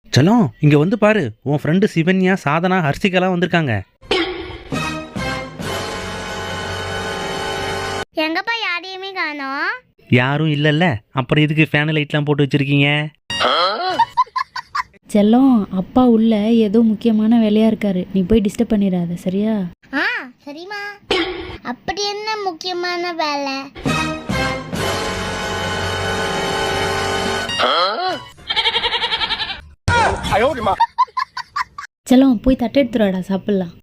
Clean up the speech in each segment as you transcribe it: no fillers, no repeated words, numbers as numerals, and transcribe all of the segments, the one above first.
செல்லம் இங்க வந்து பாரு, உன் ஃப்ரெண்டு சிவன்யா, சாதனா, ஹர்ஷிகாலாம் வந்திருக்காங்க. எங்கப்பா யாரையுமே காணோம்? யாரும் இல்லல்ல, அப்புறம் எதுக்கு ஃபேன் லைட்லாம் போட்டு வச்சிருக்கீங்க? செல்லம், அப்பா உள்ள ஏதோ முக்கியமான வேலையா இருக்காரு, நீ போய் டிஸ்டர்ப் பண்ணிடாத, சரியா? சரிம்மா. அப்படி என்ன முக்கியமான வேலை? செல்லம், போய் தட்டை எடுத்துடாடா, சாப்பிடலாம்.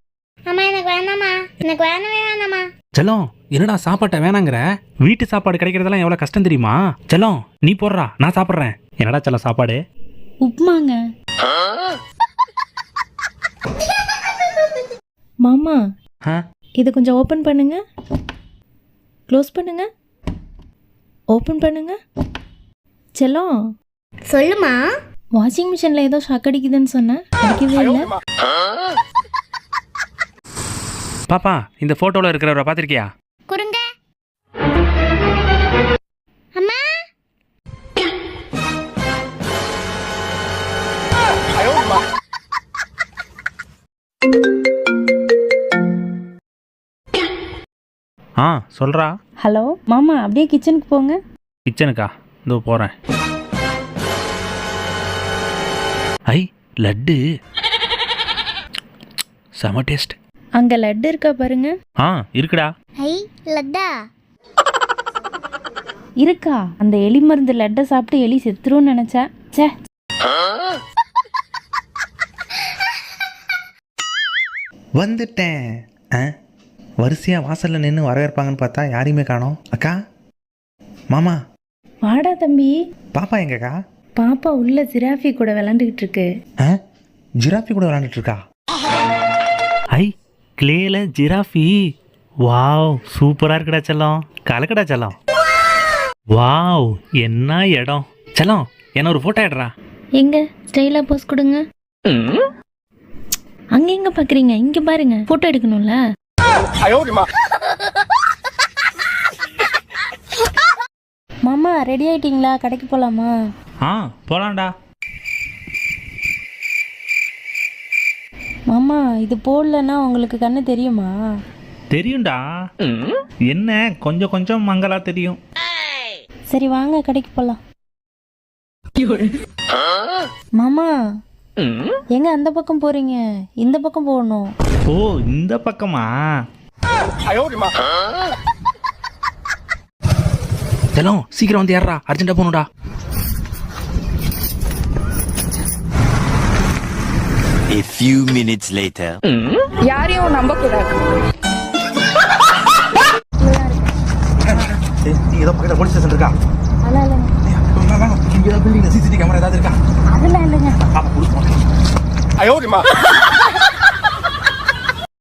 அம்மா எனக்கு வேணாமா, எனக்கு வேணவே வேணாமா. செல்லம், என்னடா சாப்பாட்டை வேணாங்கிற? வீட்டு சாப்பாடு கிடைக்கிறதெல்லாம் எவ்வளவு கஷ்டம் தெரியுமா? செல்லம், நீ போடுறா, நான் சாப்பிட்றேன். என்னடா செல்லம் சாப்பாடு? உப்புமாங்க. மாமா, இதை கொஞ்சம் ஓப்பன் பண்ணுங்க, க்ளோஸ் பண்ணுங்க, ஓப்பன் பண்ணுங்க. செல்லம், சொல்லுமா. வாஷிங் மிஷினில் ஏதோ ஷாக் அடிக்குதுன்னு சொன்னேன், அடிக்கவே இல்லை. பாப்பா, இந்த போட்டோல இருக்கிறவரை பாத்திருக்கியா? குறுங்க. அம்மா, சொல்றா. ஹலோ மாமா, அப்படியே கிச்சனுக்கு போங்க. கிச்சனுக்கா? இதோ போறேன். ஐ, லட்டு செம டேஸ்ட். அங்க லட்டு இருக்கா பாருங்க. இருக்குடா. ஐ லட்டா இருக்கா? அந்த எலி மருந்து லட்டை சாப்பிட்டு எலி செத்துருன்னு நினைச்சேன். சே, வந்துட்டேன். வரிசையாக வாசலில் நின்று வரவேற்பாங்கன்னு பார்த்தா யாரையுமே காணோம். அக்கா, மாமா, வாடா தம்பி. பாப்பா எங்கக்கா? பாப்பா உள்ள ஜிராஃபி கூட விளாண்டுக்கிட்டு இருக்கு. ஜிராஃபி கூட விளாண்டுட்டு இருக்கா? ஐ, கிளேல ஜிராஃபி. வாவ், சூப்பரா இருக்குடா செல்லம். கலக்கடா செல்லம். வாவ், என்ன இடம். செல்லம், என்ன ஒரு போட்டோ எடுறா. எங்க ஸ்டைலா போஸ் கொடுங்க. அங்க எங்க பாக்குறீங்க? இங்க பாருங்க, போட்டோ எடுக்கணும்ல. மாமா, ரெடி ஆயிட்டீங்களா? கடைக்கு போலாமா? போலாம்டா. மாமா, இது போடலன்னா உங்களுக்கு கண்ணு தெரியுமா? தெரியும்டா. என்ன கொஞ்சம் கொஞ்சம் மங்களா தெரியும். சரி வாங்க, கடைக்கு போலாம். மாமா, எங்க அந்த பக்கம் போறீங்க? இந்த பக்கம் போகணும். ஓ, இந்த பக்கமா? செல்லம், சீக்கிரம் வந்து ஏறா, அர்ஜென்ட்டா போகணும்டா. A few minutes later. யாரையும் நம்ப கூடாது. ஏதோ பக்கத்தில் போலீஸ் ஸ்டேஷன் இருக்கா? அதெல்லாம் இல்லைங்க. இங்கே பில்டிங்ல சிசிடிவி கேமரா ஏதாவது இருக்கா? அதெல்லாம் இல்லைங்க. பாப்பா, கொடுப்போம்.